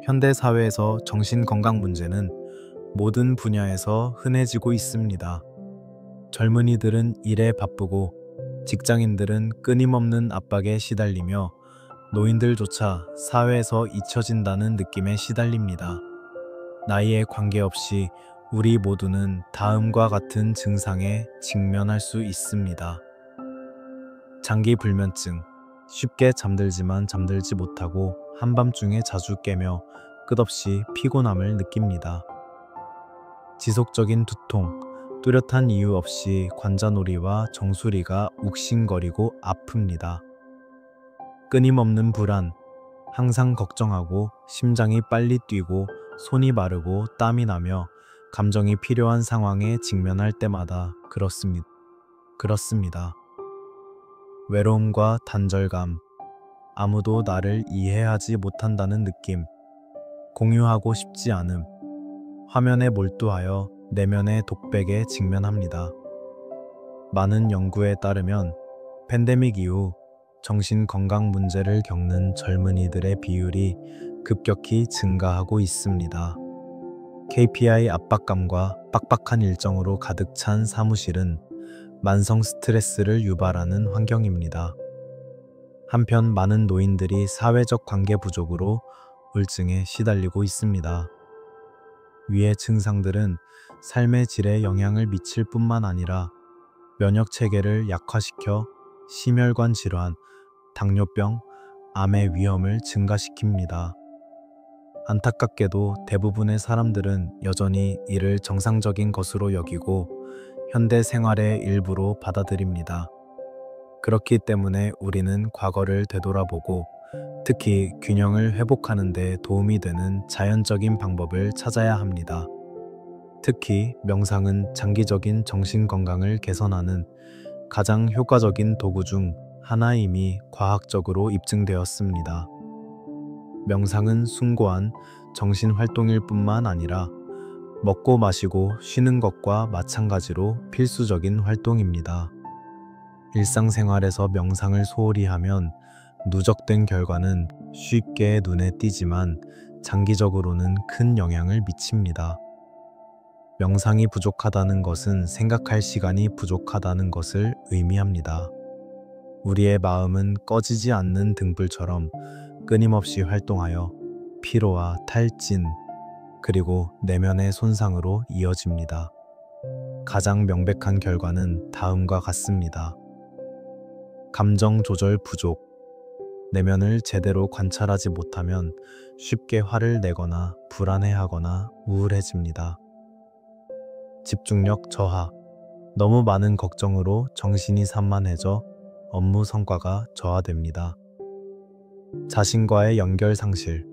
현대 사회에서 정신건강 문제는 모든 분야에서 흔해지고 있습니다. 젊은이들은 일에 바쁘고 직장인들은 끊임없는 압박에 시달리며 노인들조차 사회에서 잊혀진다는 느낌에 시달립니다. 나이에 관계없이 우리 모두는 다음과 같은 증상에 직면할 수 있습니다. 장기 불면증, 쉽게 잠들지만 잠들지 못하고 한밤중에 자주 깨며 끝없이 피곤함을 느낍니다. 지속적인 두통, 뚜렷한 이유 없이 관자놀이와 정수리가 욱신거리고 아픕니다. 끊임없는 불안, 항상 걱정하고 심장이 빨리 뛰고 손이 마르고 땀이 나며 감정이 필요한 상황에 직면할 때마다 그렇습니다. 외로움과 단절감, 아무도 나를 이해하지 못한다는 느낌, 공유하고 싶지 않음, 화면에 몰두하여 내면의 독백에 직면합니다. 많은 연구에 따르면 팬데믹 이후 정신건강 문제를 겪는 젊은이들의 비율이 급격히 증가하고 있습니다. KPI 압박감과 빡빡한 일정으로 가득 찬 사무실은 만성 스트레스를 유발하는 환경입니다. 한편 많은 노인들이 사회적 관계 부족으로 우울증에 시달리고 있습니다. 위의 증상들은 삶의 질에 영향을 미칠 뿐만 아니라 면역 체계를 약화시켜 심혈관 질환, 당뇨병, 암의 위험을 증가시킵니다. 안타깝게도 대부분의 사람들은 여전히 이를 정상적인 것으로 여기고 현대 생활의 일부로 받아들입니다. 그렇기 때문에 우리는 과거를 되돌아보고 특히 균형을 회복하는 데 도움이 되는 자연적인 방법을 찾아야 합니다. 특히 명상은 장기적인 정신 건강을 개선하는 가장 효과적인 도구 중 하나임이 과학적으로 입증되었습니다. 명상은 숭고한 정신 활동일 뿐만 아니라 먹고 마시고 쉬는 것과 마찬가지로 필수적인 활동입니다. 일상생활에서 명상을 소홀히 하면 누적된 결과는 쉽게 눈에 띄지만 장기적으로는 큰 영향을 미칩니다. 명상이 부족하다는 것은 생각할 시간이 부족하다는 것을 의미합니다. 우리의 마음은 꺼지지 않는 등불처럼 끊임없이 활동하여 피로와 탈진, 그리고 내면의 손상으로 이어집니다. 가장 명백한 결과는 다음과 같습니다. 감정 조절 부족. 내면을 제대로 관찰하지 못하면 쉽게 화를 내거나 불안해하거나 우울해집니다. 집중력 저하. 너무 많은 걱정으로 정신이 산만해져 업무 성과가 저하됩니다. 자신과의 연결 상실.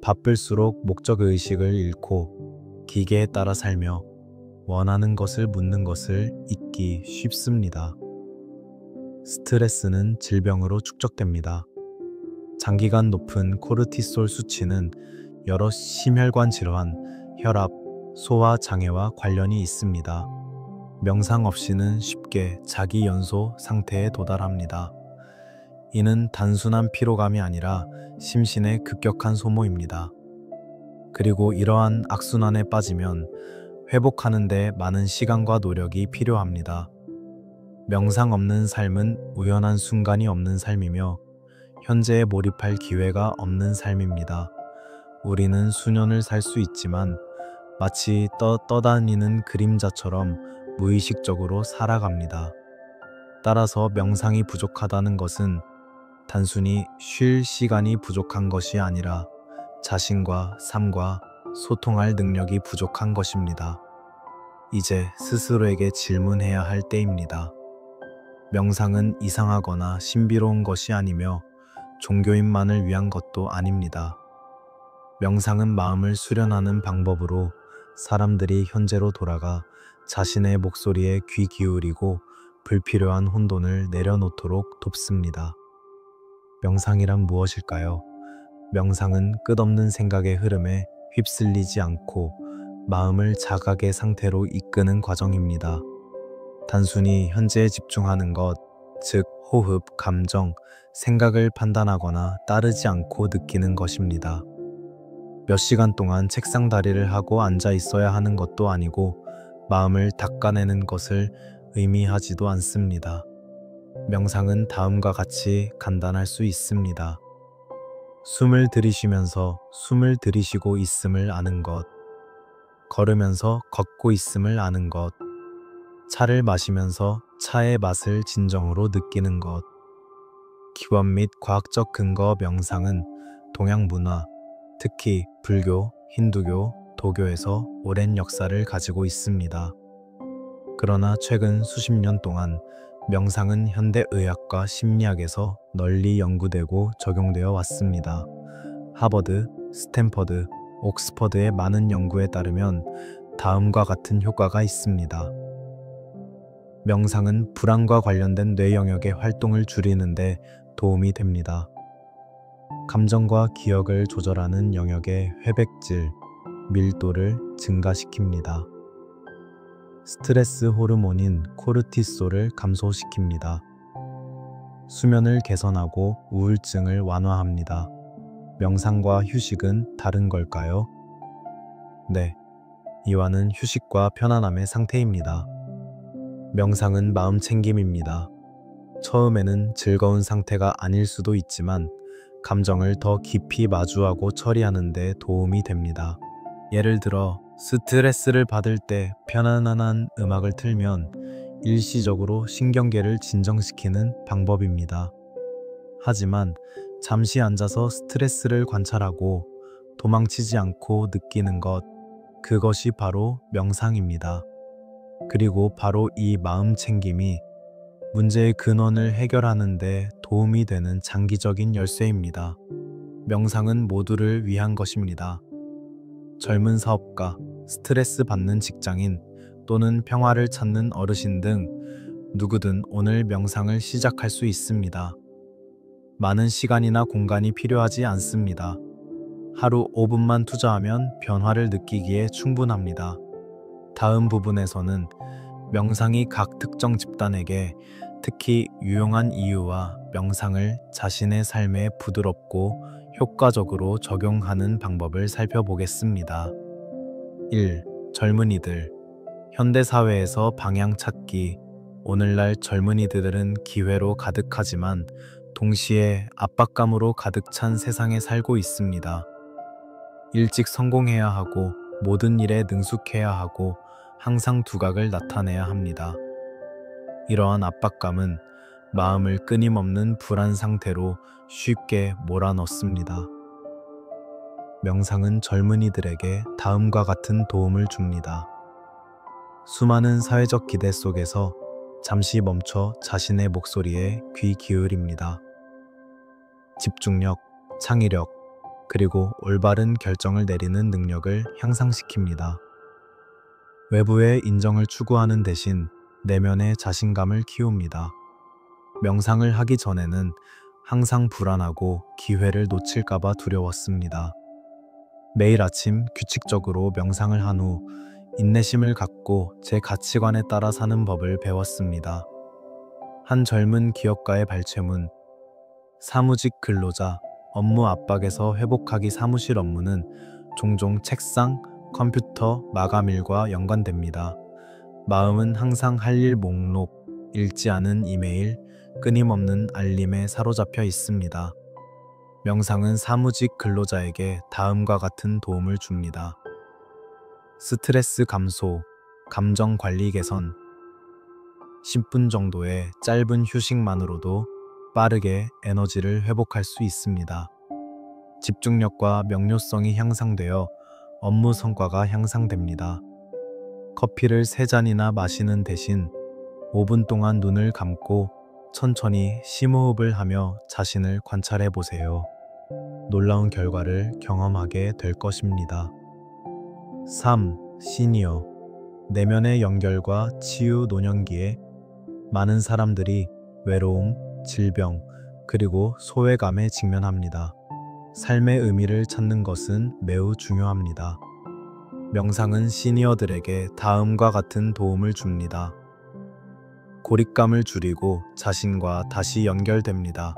바쁠수록 목적의식을 잃고 기계에 따라 살며 원하는 것을 묻는 것을 잊기 쉽습니다. 스트레스는 질병으로 축적됩니다. 장기간 높은 코르티솔 수치는 여러 심혈관 질환, 혈압, 소화 장애와 관련이 있습니다. 명상 없이는 쉽게 자기 연소 상태에 도달합니다. 이는 단순한 피로감이 아니라 심신의 급격한 소모입니다. 그리고 이러한 악순환에 빠지면 회복하는 데 많은 시간과 노력이 필요합니다. 명상 없는 삶은 우연한 순간이 없는 삶이며 현재에 몰입할 기회가 없는 삶입니다. 우리는 수년을 살 수 있지만 마치 떠다니는 그림자처럼 무의식적으로 살아갑니다. 따라서 명상이 부족하다는 것은 단순히 쉴 시간이 부족한 것이 아니라 자신과 삶과 소통할 능력이 부족한 것입니다. 이제 스스로에게 질문해야 할 때입니다. 명상은 이상하거나 신비로운 것이 아니며 종교인만을 위한 것도 아닙니다. 명상은 마음을 수련하는 방법으로 사람들이 현재로 돌아가 자신의 목소리에 귀 기울이고 불필요한 혼돈을 내려놓도록 돕습니다. 명상이란 무엇일까요? 명상은 끝없는 생각의 흐름에 휩쓸리지 않고 마음을 자각의 상태로 이끄는 과정입니다. 단순히 현재에 집중하는 것, 즉 호흡, 감정, 생각을 판단하거나 따르지 않고 느끼는 것입니다. 몇 시간 동안 책상 다리를 하고 앉아 있어야 하는 것도 아니고 마음을 닦아내는 것을 의미하지도 않습니다. 명상은 다음과 같이 간단할 수 있습니다. 숨을 들이쉬면서 숨을 들이쉬고 있음을 아는 것, 걸으면서 걷고 있음을 아는 것, 차를 마시면서 차의 맛을 진정으로 느끼는 것. 기원 및 과학적 근거 명상은 동양 문화, 특히 불교, 힌두교, 도교에서 오랜 역사를 가지고 있습니다. 그러나 최근 수십 년 동안 명상은 현대 의학과 심리학에서 널리 연구되고 적용되어 왔습니다. 하버드, 스탠퍼드, 옥스퍼드의 많은 연구에 따르면 다음과 같은 효과가 있습니다. 명상은 불안과 관련된 뇌 영역의 활동을 줄이는데 도움이 됩니다. 감정과 기억을 조절하는 영역의 회백질, 밀도를 증가시킵니다. 스트레스 호르몬인 코르티솔을 감소시킵니다. 수면을 개선하고 우울증을 완화합니다. 명상과 휴식은 다른 걸까요? 네, 이와는 휴식과 편안함의 상태입니다. 명상은 마음 챙김입니다. 처음에는 즐거운 상태가 아닐 수도 있지만 감정을 더 깊이 마주하고 처리하는 데 도움이 됩니다. 예를 들어 스트레스를 받을 때 편안한 음악을 틀면 일시적으로 신경계를 진정시키는 방법입니다. 하지만 잠시 앉아서 스트레스를 관찰하고 도망치지 않고 느끼는 것, 그것이 바로 명상입니다. 그리고 바로 이 마음 챙김이 문제의 근원을 해결하는 데 도움이 되는 장기적인 열쇠입니다. 명상은 모두를 위한 것입니다. 젊은 사업가, 스트레스 받는 직장인 또는 평화를 찾는 어르신 등 누구든 오늘 명상을 시작할 수 있습니다. 많은 시간이나 공간이 필요하지 않습니다. 하루 5분만 투자하면 변화를 느끼기에 충분합니다. 다음 부분에서는 명상이 각 특정 집단에게 특히 유용한 이유와 명상을 자신의 삶에 부드럽고 효과적으로 적용하는 방법을 살펴보겠습니다. 1. 젊은이들. 현대사회에서 방향 찾기. 오늘날 젊은이들은 기회로 가득하지만 동시에 압박감으로 가득 찬 세상에 살고 있습니다. 일찍 성공해야 하고 모든 일에 능숙해야 하고 항상 두각을 나타내야 합니다. 이러한 압박감은 마음을 끊임없는 불안 상태로 쉽게 몰아넣습니다. 명상은 젊은이들에게 다음과 같은 도움을 줍니다. 수많은 사회적 기대 속에서 잠시 멈춰 자신의 목소리에 귀 기울입니다. 집중력, 창의력, 그리고 올바른 결정을 내리는 능력을 향상시킵니다. 외부의 인정을 추구하는 대신 내면의 자신감을 키웁니다. 명상을 하기 전에는 항상 불안하고 기회를 놓칠까봐 두려웠습니다. 매일 아침 규칙적으로 명상을 한 후 인내심을 갖고 제 가치관에 따라 사는 법을 배웠습니다. 한 젊은 기업가의 발췌문, 사무직 근로자, 업무 압박에서 회복하기 사무실 업무는 종종 책상, 컴퓨터, 마감일과 연관됩니다. 마음은 항상 할 일 목록, 읽지 않은 이메일, 끊임없는 알림에 사로잡혀 있습니다. 명상은 사무직 근로자에게 다음과 같은 도움을 줍니다. 스트레스 감소, 감정 관리 개선. 10분 정도의 짧은 휴식만으로도 빠르게 에너지를 회복할 수 있습니다. 집중력과 명료성이 향상되어 업무 성과가 향상됩니다. 커피를 3잔이나 마시는 대신 5분 동안 눈을 감고 천천히 심호흡을 하며 자신을 관찰해 보세요. 놀라운 결과를 경험하게 될 것입니다. 3. 시니어. 내면의 연결과 치유 노년기에 많은 사람들이 외로움, 질병, 그리고 소외감에 직면합니다. 삶의 의미를 찾는 것은 매우 중요합니다. 명상은 시니어들에게 다음과 같은 도움을 줍니다. 고립감을 줄이고 자신과 다시 연결됩니다.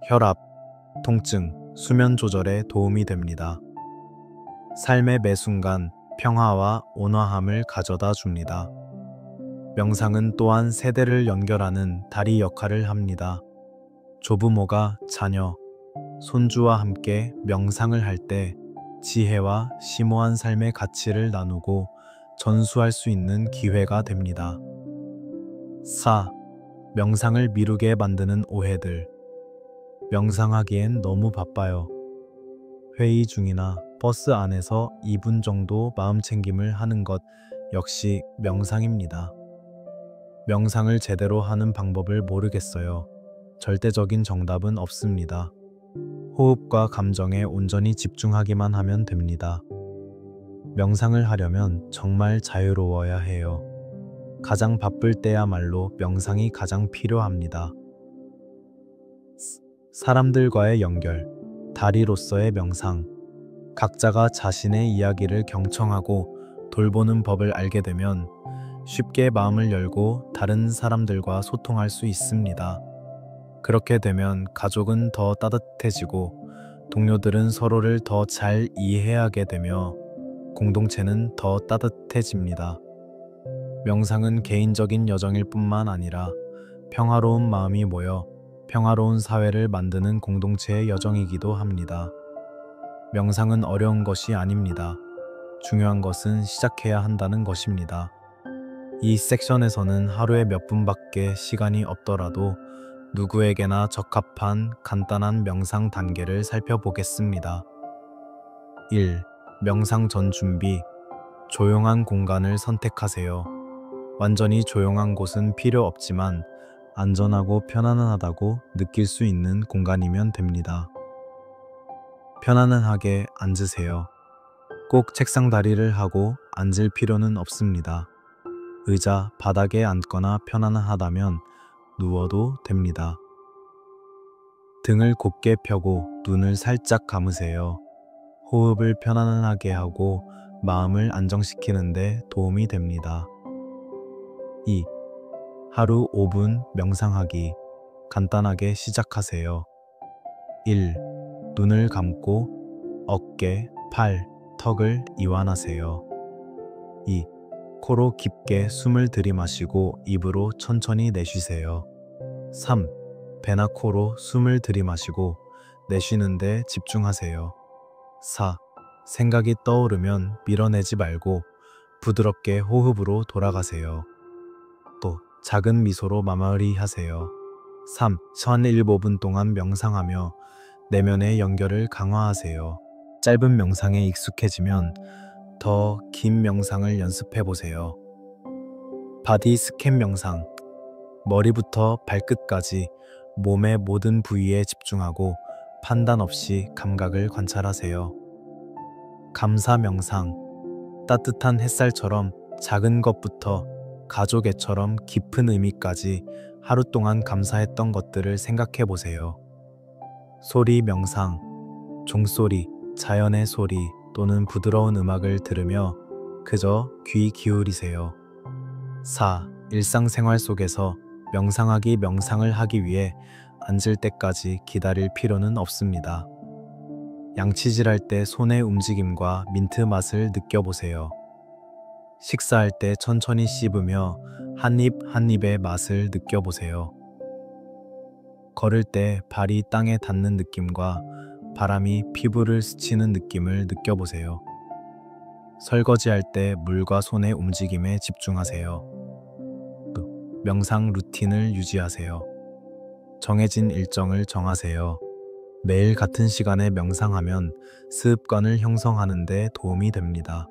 혈압, 통증, 수면 조절에 도움이 됩니다. 삶의 매 순간 평화와 온화함을 가져다 줍니다. 명상은 또한 세대를 연결하는 다리 역할을 합니다. 조부모가 자녀, 손주와 함께 명상을 할 때 지혜와 심오한 삶의 가치를 나누고 전수할 수 있는 기회가 됩니다. 4. 명상을 미루게 만드는 오해들. 명상하기엔 너무 바빠요. 회의 중이나 버스 안에서 2분 정도 마음 챙김을 하는 것 역시 명상입니다. 명상을 제대로 하는 방법을 모르겠어요. 절대적인 정답은 없습니다. 호흡과 감정에 온전히 집중하기만 하면 됩니다. 명상을 하려면 정말 자유로워야 해요. 가장 바쁠 때야말로 명상이 가장 필요합니다. 사람들과의 연결, 다리로서의 명상. 각자가 자신의 이야기를 경청하고 돌보는 법을 알게 되면 쉽게 마음을 열고 다른 사람들과 소통할 수 있습니다. 그렇게 되면 가족은 더 따뜻해지고 동료들은 서로를 더 잘 이해하게 되며 공동체는 더 따뜻해집니다. 명상은 개인적인 여정일 뿐만 아니라 평화로운 마음이 모여 평화로운 사회를 만드는 공동체의 여정이기도 합니다. 명상은 어려운 것이 아닙니다. 중요한 것은 시작해야 한다는 것입니다. 이 섹션에서는 하루에 몇 분밖에 시간이 없더라도 누구에게나 적합한 간단한 명상 단계를 살펴보겠습니다. 1. 명상 전 준비. 조용한 공간을 선택하세요. 완전히 조용한 곳은 필요 없지만 안전하고 편안하다고 느낄 수 있는 공간이면 됩니다. 편안하게 앉으세요. 꼭 책상 다리를 하고 앉을 필요는 없습니다. 의자, 바닥에 앉거나 편안하다면 누워도 됩니다. 등을 곧게 펴고 눈을 살짝 감으세요. 호흡을 편안하게 하고 마음을 안정시키는 데 도움이 됩니다. 2. 하루 5분 명상하기. 간단하게 시작하세요. 1. 눈을 감고 어깨, 팔, 턱을 이완하세요. 2. 코로 깊게 숨을 들이마시고 입으로 천천히 내쉬세요. 3. 배나 코로 숨을 들이마시고 내쉬는데 집중하세요. 4. 생각이 떠오르면 밀어내지 말고 부드럽게 호흡으로 돌아가세요. 또 작은 미소로 마무리하세요. 3. 한 15분 동안 명상하며 내면의 연결을 강화하세요. 짧은 명상에 익숙해지면 더 긴 명상을 연습해 보세요. 바디 스캔 명상. 머리부터 발끝까지 몸의 모든 부위에 집중하고 판단 없이 감각을 관찰하세요. 감사 명상. 따뜻한 햇살처럼 작은 것부터 가족애처럼 깊은 의미까지 하루 동안 감사했던 것들을 생각해 보세요. 소리 명상. 종소리, 자연의 소리 또는 부드러운 음악을 들으며 그저 귀 기울이세요. 4. 일상생활 속에서 명상을 하기 위해 앉을 때까지 기다릴 필요는 없습니다. 양치질할 때 손의 움직임과 민트 맛을 느껴보세요. 식사할 때 천천히 씹으며 한 입 한 입의 맛을 느껴보세요. 걸을 때 발이 땅에 닿는 느낌과 바람이 피부를 스치는 느낌을 느껴보세요. 설거지할 때 물과 손의 움직임에 집중하세요. 명상 루틴을 유지하세요. 정해진 일정을 정하세요. 매일 같은 시간에 명상하면 습관을 형성하는 데 도움이 됩니다.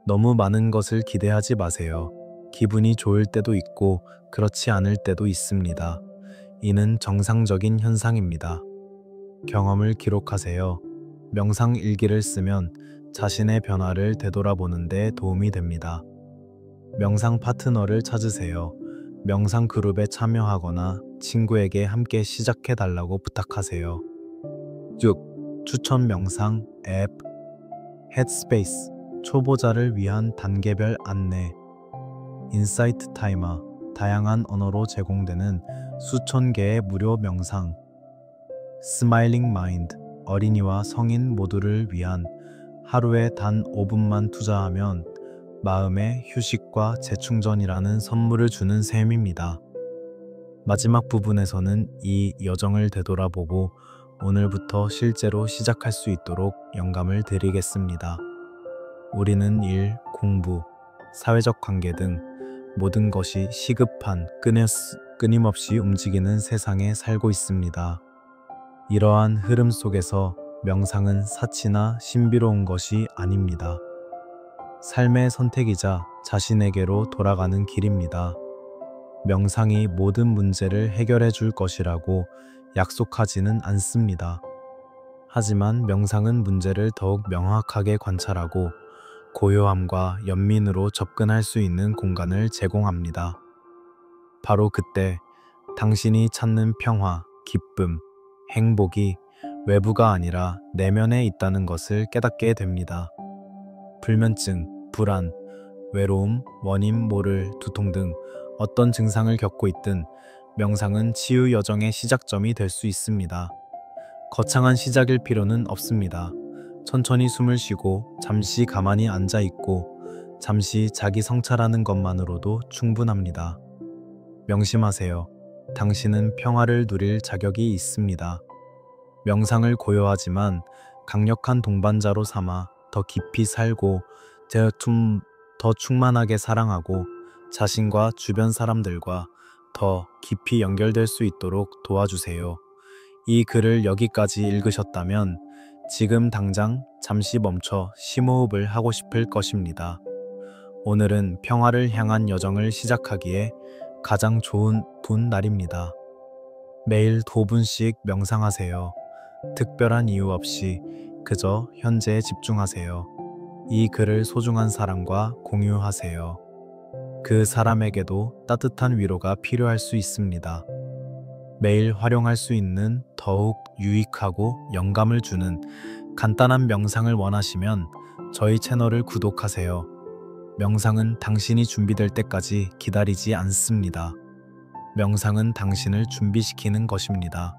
너무 많은 것을 기대하지 마세요. 기분이 좋을 때도 있고 그렇지 않을 때도 있습니다. 이는 정상적인 현상입니다. 경험을 기록하세요. 명상 일기를 쓰면 자신의 변화를 되돌아보는 데 도움이 됩니다. 명상 파트너를 찾으세요. 명상 그룹에 참여하거나 친구에게 함께 시작해 달라고 부탁하세요. 6. 추천 명상 앱 헤드스페이스. 초보자를 위한 단계별 안내. 인사이트 타이머. 다양한 언어로 제공되는 수천 개의 무료 명상. 스마일링 마인드. 어린이와 성인 모두를 위한 하루에 단 5분만 투자하면 마음의 휴식과 재충전이라는 선물을 주는 셈입니다. 마지막 부분에서는 이 여정을 되돌아보고 오늘부터 실제로 시작할 수 있도록 영감을 드리겠습니다. 우리는 일, 공부, 사회적 관계 등 모든 것이 시급한, 끊임없이 움직이는 세상에 살고 있습니다. 이러한 흐름 속에서 명상은 사치나 신비로운 것이 아닙니다. 삶의 선택이자 자신에게로 돌아가는 길입니다. 명상이 모든 문제를 해결해 줄 것이라고 약속하지는 않습니다. 하지만 명상은 문제를 더욱 명확하게 관찰하고 고요함과 연민으로 접근할 수 있는 공간을 제공합니다. 바로 그때 당신이 찾는 평화, 기쁨, 행복이 외부가 아니라 내면에 있다는 것을 깨닫게 됩니다. 불면증, 불안, 외로움, 원인 모를 두통 등 어떤 증상을 겪고 있든 명상은 치유 여정의 시작점이 될 수 있습니다. 거창한 시작일 필요는 없습니다. 천천히 숨을 쉬고 잠시 가만히 앉아 있고 잠시 자기 성찰하는 것만으로도 충분합니다. 명심하세요. 당신은 평화를 누릴 자격이 있습니다. 명상을 고요하지만 강력한 동반자로 삼아 더 깊이 살고 더 충만하게 사랑하고 자신과 주변 사람들과 더 깊이 연결될 수 있도록 도와주세요. 이 글을 여기까지 읽으셨다면 지금 당장 잠시 멈춰 심호흡을 하고 싶을 것입니다. 오늘은 평화를 향한 여정을 시작하기에 가장 좋은 날입니다. 매일 5분씩 명상하세요. 특별한 이유 없이 그저 현재에 집중하세요. 이 글을 소중한 사람과 공유하세요. 그 사람에게도 따뜻한 위로가 필요할 수 있습니다. 매일 활용할 수 있는 더욱 유익하고 영감을 주는 간단한 명상을 원하시면 저희 채널을 구독하세요. 명상은 당신이 준비될 때까지 기다리지 않습니다. 명상은 당신을 준비시키는 것입니다.